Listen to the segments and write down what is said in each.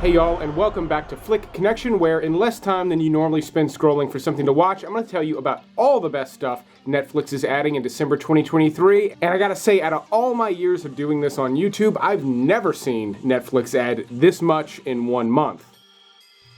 Hey y'all, and welcome back to Flick Connection, where in less time than you normally spend scrolling for something to watch, I'm going to tell you about all the best stuff Netflix is adding in December 2023. And I gotta say, out of all my years of doing this on YouTube, I've never seen Netflix add this much in 1 month.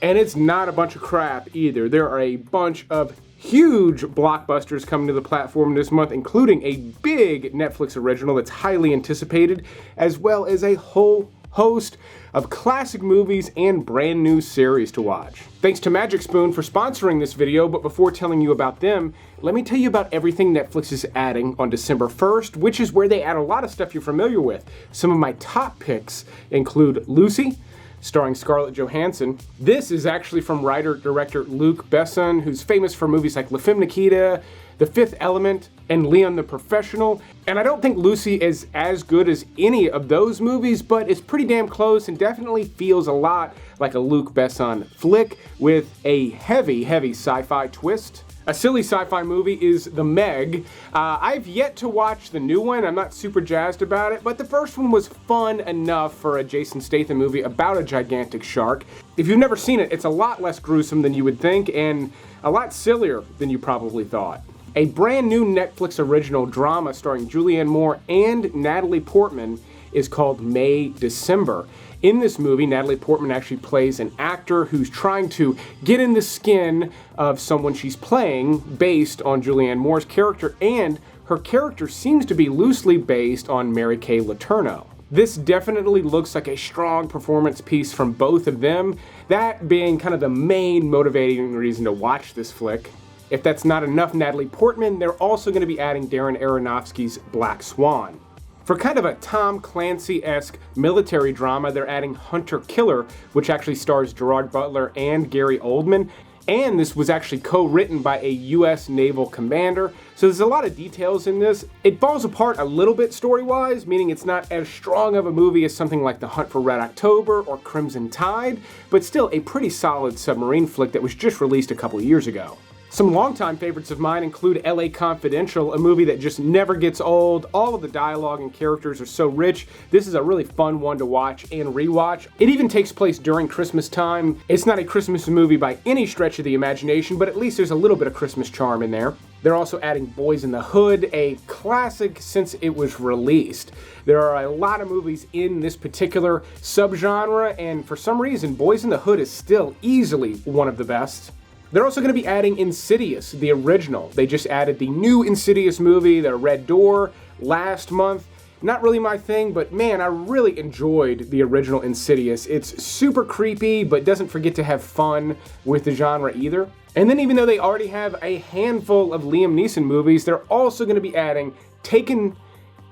And it's not a bunch of crap either. There are a bunch of huge blockbusters coming to the platform this month, including a big Netflix original that's highly anticipated, as well as a whole host of classic movies and brand new series to watch. Thanks to Magic Spoon for sponsoring this video, but before telling you about them, let me tell you about everything Netflix is adding on December 1st, which is where they add a lot of stuff you're familiar with. Some of my top picks include Lucy, starring Scarlett Johansson. This is actually from writer-director Luc Besson, who's famous for movies like La Femme Nikita, The Fifth Element, and Leon the Professional. And I don't think Lucy is as good as any of those movies, but it's pretty damn close and definitely feels a lot like a Luc Besson flick with a heavy sci-fi twist. A silly sci-fi movie is The Meg. I've yet to watch the new one. I'm not super jazzed about it, but the first one was fun enough for a Jason Statham movie about a gigantic shark. If you've never seen it, it's a lot less gruesome than you would think and a lot sillier than you probably thought. A brand new Netflix original drama starring Julianne Moore and Natalie Portman is called May December. In this movie, Natalie Portman actually plays an actor who's trying to get in the skin of someone she's playing based on Julianne Moore's character, and her character seems to be loosely based on Mary Kay Letourneau. This definitely looks like a strong performance piece from both of them, that being kind of the main motivating reason to watch this flick. If that's not enough Natalie Portman, they're also going to be adding Darren Aronofsky's Black Swan. For kind of a Tom Clancy-esque military drama, they're adding Hunter Killer, which actually stars Gerard Butler and Gary Oldman. And this was actually co-written by a U.S. naval commander, so there's a lot of details in this. It falls apart a little bit story-wise, meaning it's not as strong of a movie as something like The Hunt for Red October or Crimson Tide, but still a pretty solid submarine flick that was just released a couple years ago. Some longtime favorites of mine include LA Confidential, a movie that just never gets old. All of the dialogue and characters are so rich. This is a really fun one to watch and rewatch. It even takes place during Christmas time. It's not a Christmas movie by any stretch of the imagination, but at least there's a little bit of Christmas charm in there. They're also adding Boys in the Hood, a classic since it was released. There are a lot of movies in this particular subgenre, and for some reason, Boys in the Hood is still easily one of the best. They're also going to be adding Insidious, the original. They just added the new Insidious movie, The Red Door, last month. Not really my thing, but man, I really enjoyed the original Insidious. It's super creepy, but doesn't forget to have fun with the genre either. And then even though they already have a handful of Liam Neeson movies, they're also going to be adding Taken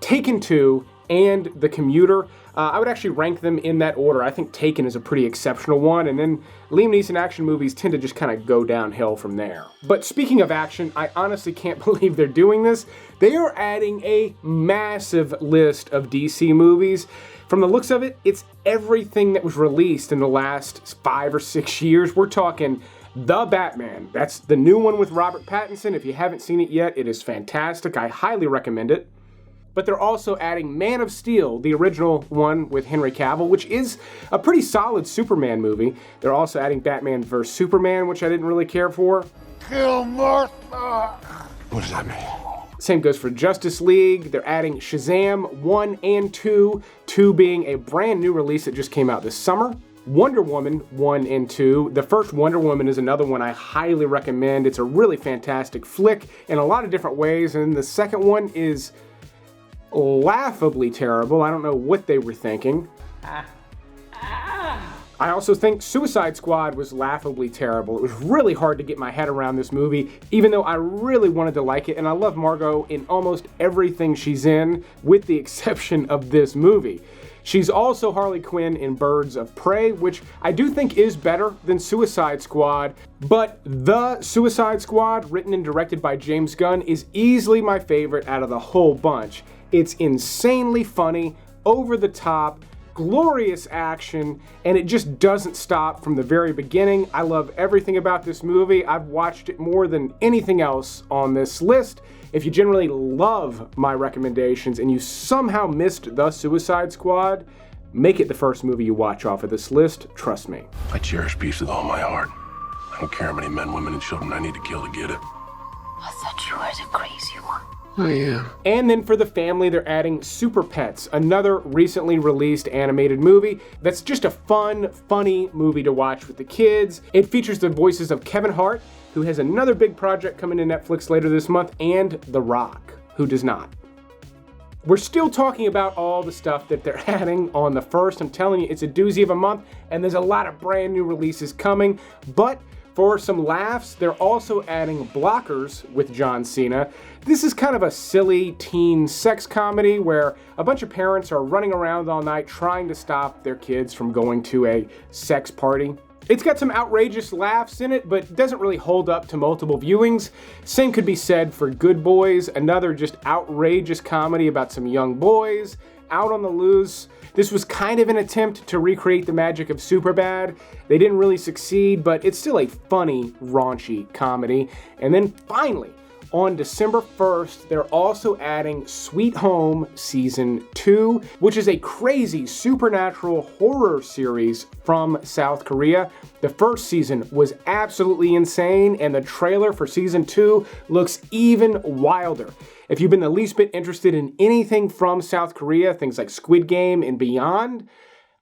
2, and The Commuter. I would actually rank them in that order. I think Taken is a pretty exceptional one, and then Liam Neeson action movies tend to just kind of go downhill from there. But speaking of action, I honestly can't believe they're doing this. They are adding a massive list of DC movies. From the looks of it, it's everything that was released in the last 5 or 6 years. We're talking The Batman. That's the new one with Robert Pattinson. If you haven't seen it yet, it is fantastic. I highly recommend it. But they're also adding Man of Steel, the original one with Henry Cavill, which is a pretty solid Superman movie. They're also adding Batman vs. Superman, which I didn't really care for. Kill Martha! What does that mean? Same goes for Justice League. They're adding Shazam 1 and 2, 2 being a brand new release that just came out this summer. Wonder Woman 1 and 2. The first Wonder Woman is another one I highly recommend. It's a really fantastic flick in a lot of different ways, and the second one is laughably terrible. I don't know what they were thinking. I also think Suicide Squad was laughably terrible. It was really hard to get my head around this movie, even though I really wanted to like it, and I love Margot in almost everything she's in, with the exception of this movie. She's also Harley Quinn in Birds of Prey, which I do think is better than Suicide Squad, but The Suicide Squad, written and directed by James Gunn, is easily my favorite out of the whole bunch. It's insanely funny, over the top, glorious action, and it just doesn't stop from the very beginning. I love everything about this movie. I've watched it more than anything else on this list. If you generally love my recommendations and you somehow missed The Suicide Squad, Make it the first movie you watch off of this list, trust me. I cherish peace with all my heart. I don't care how many men, women, and children I need to kill to get it. I thought you were the crazy one. I am. And then for the family, they're adding Super Pets, another recently released animated movie that's just a fun, funny movie to watch with the kids. It features the voices of Kevin Hart, who has another big project coming to Netflix later this month, and The Rock, who does not. We're still talking about all the stuff that they're adding on the first. I'm telling you, it's a doozy of a month, and there's a lot of brand new releases coming. But for some laughs, they're also adding Blockers with John Cena. This is kind of a silly teen sex comedy where a bunch of parents are running around all night trying to stop their kids from going to a sex party. It's got some outrageous laughs in it, but doesn't really hold up to multiple viewings. Same could be said for Good Boys, another just outrageous comedy about some young boys out on the loose. This was kind of an attempt to recreate the magic of Superbad. They didn't really succeed, but it's still a funny, raunchy comedy. And then finally, on December 1st, they're also adding Sweet Home Season 2, which is a crazy supernatural horror series from South Korea. The first season was absolutely insane, and the trailer for Season 2 looks even wilder. If you've been the least bit interested in anything from South Korea, things like Squid Game and beyond,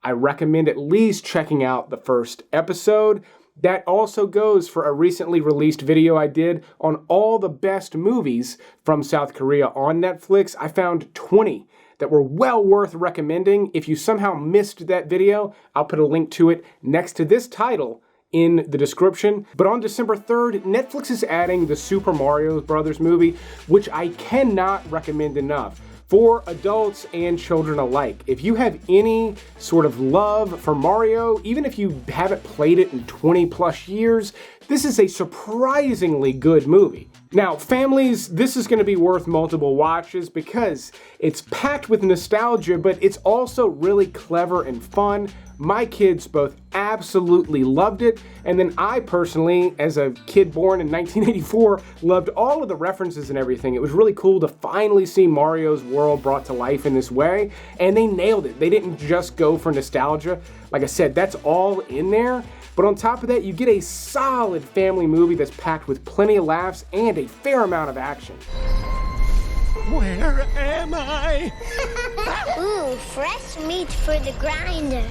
I recommend at least checking out the first episode. That also goes for a recently released video I did on all the best movies from South Korea on Netflix. I found 20 that were well worth recommending. If you somehow missed that video, I'll put a link to it next to this title in the description. But on December 3rd, Netflix is adding the Super Mario Brothers movie, which I cannot recommend enough for adults and children alike. If you have any sort of love for Mario, even if you haven't played it in 20 plus years, this is a surprisingly good movie. Now, families, this is going to be worth multiple watches because it's packed with nostalgia, but it's also really clever and fun. My kids both absolutely loved it, and then I personally, as a kid born in 1984, loved all of the references and everything. It was really cool to finally see Mario's world brought to life in this way, and they nailed it. They didn't just go for nostalgia. Like I said, that's all in there. But on top of that, you get a solid family movie that's packed with plenty of laughs and a fair amount of action. Where am I? Ooh, fresh meat for the grinder.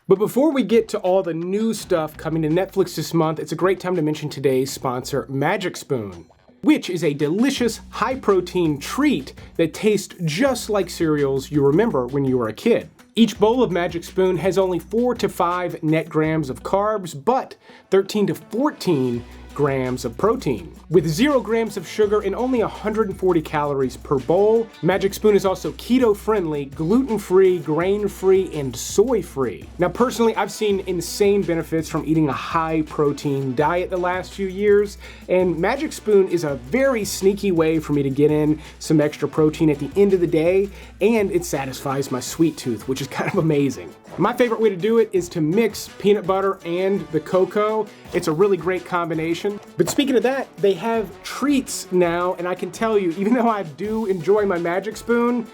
But before we get to all the new stuff coming to Netflix this month, it's a great time to mention today's sponsor, Magic Spoon, which is a delicious, high-protein treat that tastes just like cereals you remember when you were a kid. Each bowl of Magic Spoon has only 4 to 5 net grams of carbs, but 13 to 14 grams of protein. With 0 grams of sugar and only 140 calories per bowl, Magic Spoon is also keto-friendly, gluten-free, grain-free, and soy-free. Now personally, I've seen insane benefits from eating a high-protein diet the last few years, and Magic Spoon is a very sneaky way for me to get in some extra protein at the end of the day, and it satisfies my sweet tooth, which is kind of amazing. My favorite way to do it is to mix peanut butter and the cocoa. It's a really great combination. But speaking of that, they have treats now, and I can tell you, even though I do enjoy my Magic Spoon,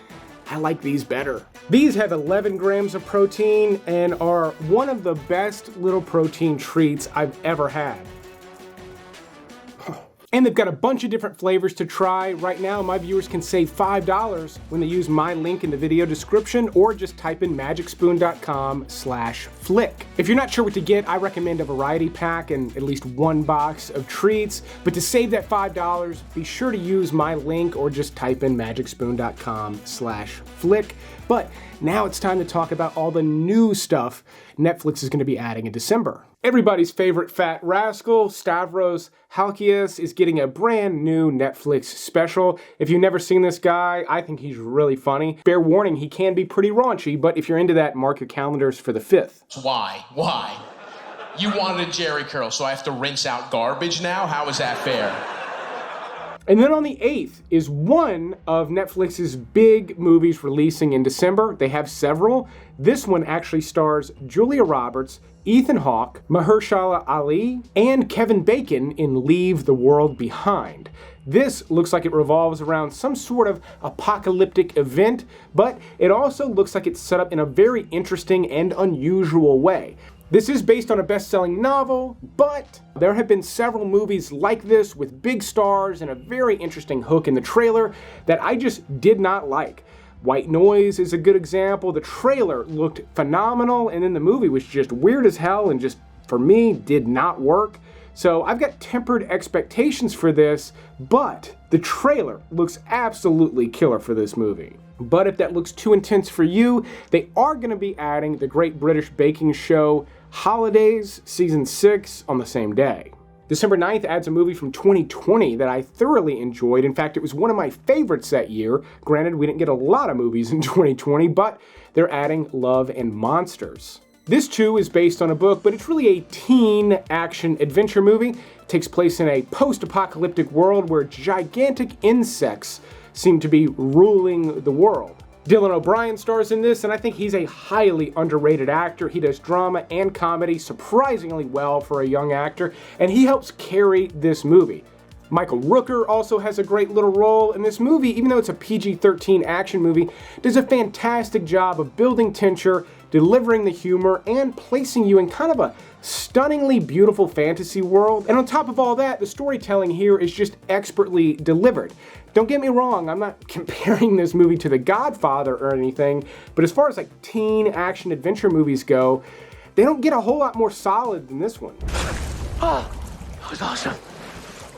I like these better. These have 11 grams of protein and are one of the best little protein treats I've ever had. And they've got a bunch of different flavors to try. Right now, my viewers can save $5 when they use my link in the video description or just type in magicspoon.com/flick. If you're not sure what to get, I recommend a variety pack and at least one box of treats. But to save that $5, be sure to use my link or just type in magicspoon.com/flick. But now it's time to talk about all the new stuff Netflix is going to be adding in December. Everybody's favorite fat rascal, Stavros Halkias, is getting a brand new Netflix special. If you've never seen this guy, I think he's really funny. Fair warning, he can be pretty raunchy, but if you're into that, mark your calendars for the 5th. Why? You wanted a Jerry curl, so I have to rinse out garbage now? How is that fair? And then on the 8th is one of Netflix's big movies releasing in December. They have several. This one actually stars Julia Roberts, Ethan Hawke, Mahershala Ali, and Kevin Bacon in Leave the World Behind. This looks like it revolves around some sort of apocalyptic event, but it also looks like it's set up in a very interesting and unusual way. This is based on a best-selling novel, but there have been several movies like this with big stars and a very interesting hook in the trailer that I just did not like. White Noise is a good example. The trailer looked phenomenal, and then the movie was just weird as hell and just, for me, did not work. So I've got tempered expectations for this, but the trailer looks absolutely killer for this movie. But if that looks too intense for you, they are going to be adding the Great British Baking Show Holidays Season 6 on the same day. December 9th adds a movie from 2020 that I thoroughly enjoyed. In fact, it was one of my favorites that year. Granted, we didn't get a lot of movies in 2020, but they're adding Love and Monsters. This too is based on a book, but it's really a teen action adventure movie. It takes place in a post-apocalyptic world where gigantic insects seem to be ruling the world. Dylan O'Brien stars in this, and I think he's a highly underrated actor. He does drama and comedy surprisingly well for a young actor, and he helps carry this movie. Michael Rooker also has a great little role in this movie. Even though it's a PG-13 action movie, does a fantastic job of building tension, delivering the humor, and placing you in kind of a stunningly beautiful fantasy world. And on top of all that, the storytelling here is just expertly delivered. Don't get me wrong, I'm not comparing this movie to The Godfather or anything, but as far as like teen action adventure movies go, they don't get a whole lot more solid than this one. Oh, that was awesome.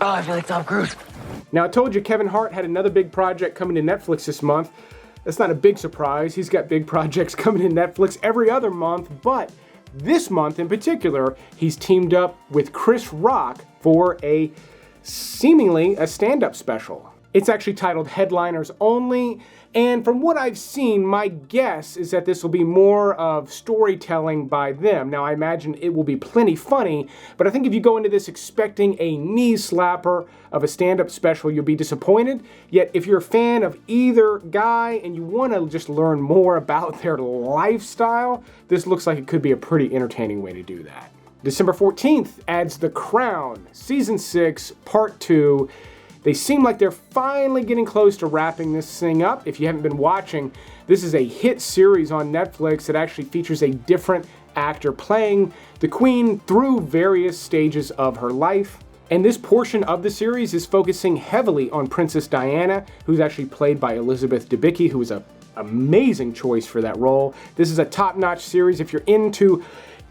Oh, I feel like Tom Cruise. Now, I told you Kevin Hart had another big project coming to Netflix this month. That's not a big surprise. He's got big projects coming to Netflix every other month, but this month in particular, he's teamed up with Chris Rock for seemingly a stand-up special. It's actually titled Headliners Only, and from what I've seen, my guess is that this will be more of storytelling by them. Now, I imagine it will be plenty funny, but I think if you go into this expecting a knee slapper of a stand-up special, you'll be disappointed. Yet, if you're a fan of either guy and you want to just learn more about their lifestyle, this looks like it could be a pretty entertaining way to do that. December 14th adds The Crown, Season 6, Part 2. They seem like they're finally getting close to wrapping this thing up. If you haven't been watching, this is a hit series on Netflix that actually features a different actor playing the Queen through various stages of her life. And this portion of the series is focusing heavily on Princess Diana, who's actually played by Elizabeth Debicki, who is an amazing choice for that role. This is a top-notch series. If you're into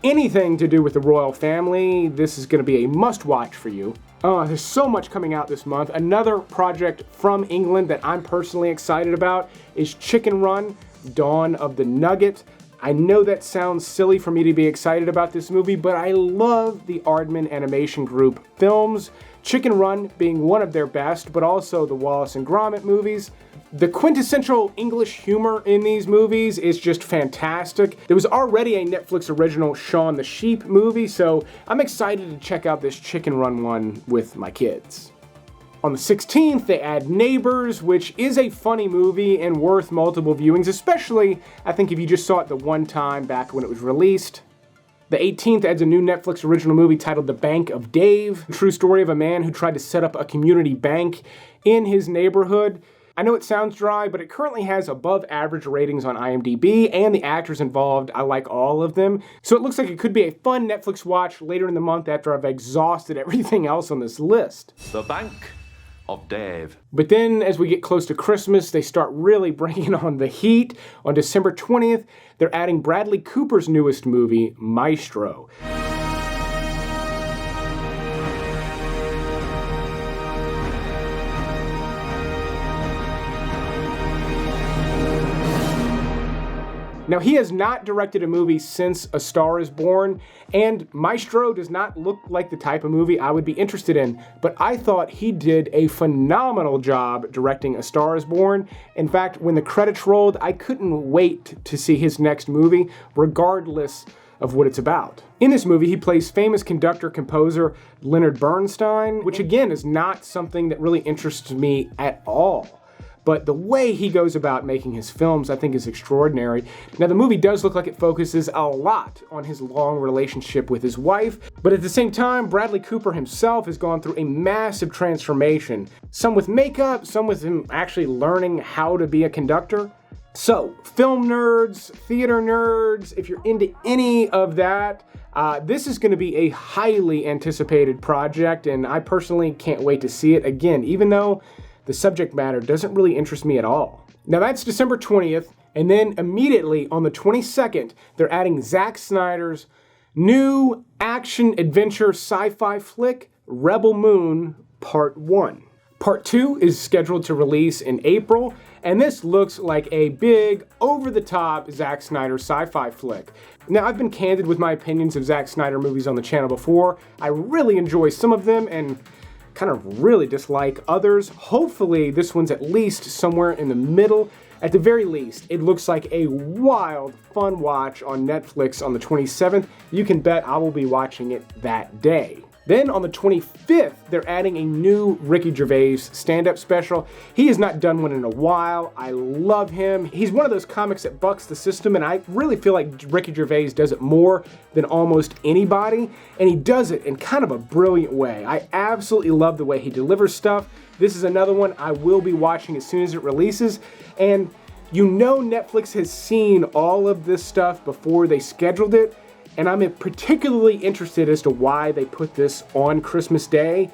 anything to do with the royal family, this is going to be a must-watch for you. There's so much coming out this month. Another project from England that I'm personally excited about is Chicken Run, Dawn of the Nugget. I know that sounds silly for me to be excited about this movie, but I love the Aardman Animation Group films, Chicken Run being one of their best, but also the Wallace and Gromit movies. The quintessential English humor in these movies is just fantastic. There was already a Netflix original Shaun the Sheep movie, so I'm excited to check out this Chicken Run one with my kids. On the 16th, they add Neighbors, which is a funny movie and worth multiple viewings, especially, I think, if you just saw it the one time back when it was released. The 18th adds a new Netflix original movie titled The Bank of Dave, a true story of a man who tried to set up a community bank in his neighborhood. I know it sounds dry, but it currently has above average ratings on IMDb, and the actors involved, I like all of them. So it looks like it could be a fun Netflix watch later in the month after I've exhausted everything else on this list. The Bank of Dave. But then as we get close to Christmas, they start really bringing on the heat. On December 20th, they're adding Bradley Cooper's newest movie, Maestro. Now, he has not directed a movie since A Star is Born, and Maestro does not look like the type of movie I would be interested in, but I thought he did a phenomenal job directing A Star is Born. In fact, when the credits rolled, I couldn't wait to see his next movie, regardless of what it's about. In this movie, he plays famous conductor-composer Leonard Bernstein, which again is not something that really interests me at all. but the way he goes about making his films I think is extraordinary. Now the movie does look like it focuses a lot on his long relationship with his wife, but at the same time Bradley Cooper himself has gone through a massive transformation, some with makeup, some with him actually learning how to be a conductor. So, film nerds, theater nerds, if you're into any of that, this is going to be a highly anticipated project, and I personally can't wait to see it again, even though the subject matter doesn't really interest me at all. Now that's December 20th, and then immediately on the 22nd, they're adding Zack Snyder's new action-adventure sci-fi flick, Rebel Moon Part 1. Part 2 is scheduled to release in April, and this looks like a big, over-the-top Zack Snyder sci-fi flick. Now, I've been candid with my opinions of Zack Snyder movies on the channel before. I really enjoy some of them and kind of really dislike others. Hopefully, this one's at least somewhere in the middle. At the very least, it looks like a wild, fun watch on Netflix on the 27th. You can bet I will be watching it that day. Then on the 25th, they're adding a new Ricky Gervais stand-up special. He has not done one in a while. I love him. He's one of those comics that bucks the system, and I really feel like Ricky Gervais does it more than almost anybody, and he does it in kind of a brilliant way. I absolutely love the way he delivers stuff. This is another one I will be watching as soon as it releases, and you know Netflix has seen all of this stuff before they scheduled it, and I'm particularly interested as to why they put this on Christmas Day.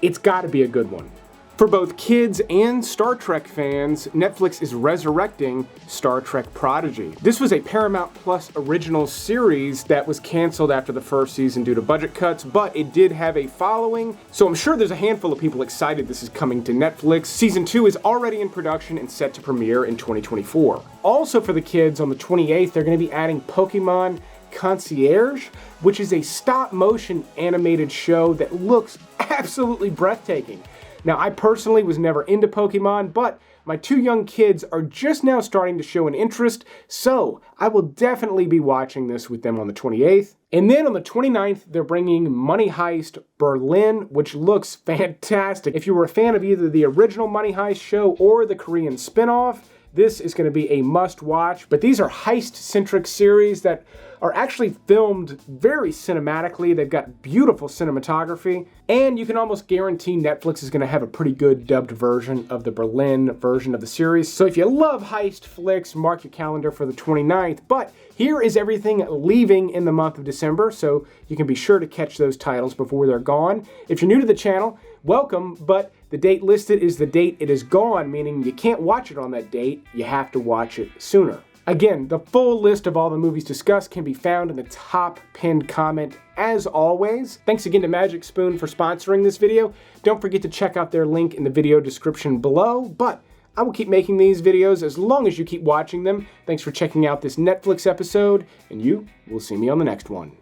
It's got to be a good one. For both kids and Star Trek fans, Netflix is resurrecting Star Trek Prodigy. This was a Paramount Plus original series that was canceled after the first season due to budget cuts, but it did have a following, so I'm sure there's a handful of people excited this is coming to Netflix. Season 2 is already in production and set to premiere in 2024. Also for the kids, on the 28th, they're going to be adding Pokemon Concierge, which is a stop-motion animated show that looks absolutely breathtaking. Now, I personally was never into Pokemon, but my two young kids are just now starting to show an interest, so I will definitely be watching this with them on the 28th. And then on the 29th, they're bringing Money Heist Berlin, which looks fantastic. If you were a fan of either the original Money Heist show or the Korean spin-off, this is going to be a must-watch. But these are heist-centric series that are actually filmed very cinematically. They've got beautiful cinematography, and you can almost guarantee Netflix is going to have a pretty good dubbed version of the Berlin version of the series. So if you love heist flicks, mark your calendar for the 29th. But here is everything leaving in the month of December, so you can be sure to catch those titles before they're gone. If you're new to the channel, welcome, but the date listed is the date it is gone, meaning you can't watch it on that date, you have to watch it sooner. Again, the full list of all the movies discussed can be found in the top pinned comment as always. Thanks again to Magic Spoon for sponsoring this video. Don't forget to check out their link in the video description below, but I will keep making these videos as long as you keep watching them. Thanks for checking out this Netflix episode, and you will see me on the next one.